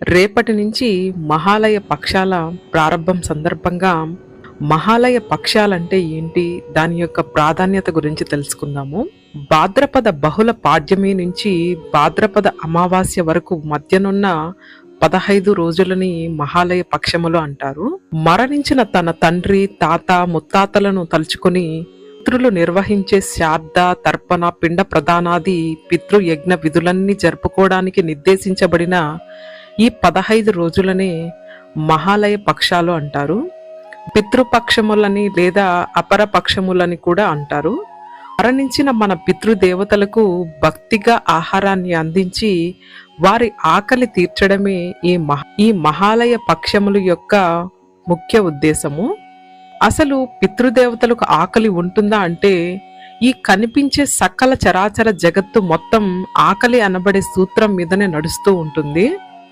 రేపటి నుంచి మహాలయ పక్షాల ప్రారంభం సందర్భంగా మహాలయ పక్షాలంటే ఏంటి, దాని యొక్క ప్రాధాన్యత గురించి తెలుసుకుందాము. భాద్రపద బహుళ పాడ్యమి నుంచి భాద్రపద అమావాస్య వరకు మధ్యనున్న 15 రోజులని మహాలయ పక్షములు అంటారు. మరణించిన తన తండ్రి, తాత, ముత్తాతలను తలుచుకుని పితృలు నిర్వహించే శ్రాద్ధ, తర్పణ, పిండ ప్రదానాది పితృయజ్ఞ విధులన్నీ జరుపుకోవడానికి నిర్దేశించబడిన ఈ 15 రోజులనే మహాలయ పక్షాలు అంటారు. పితృపక్షములని లేదా అపర పక్షములని కూడా అంటారు. మరణించిన మన పితృదేవతలకు భక్తిగా ఆహారాన్ని అందించి వారి ఆకలి తీర్చడమే ఈ మహాలయ పక్షముల యొక్క ముఖ్య ఉద్దేశము. అసలు పితృదేవతలకు ఆకలి ఉంటుందా అంటే, ఈ కనిపించే సకల చరాచర జగత్తు మొత్తం ఆకలి అనబడే సూత్రం మీదనే నడుస్తూ ఉంటుంది.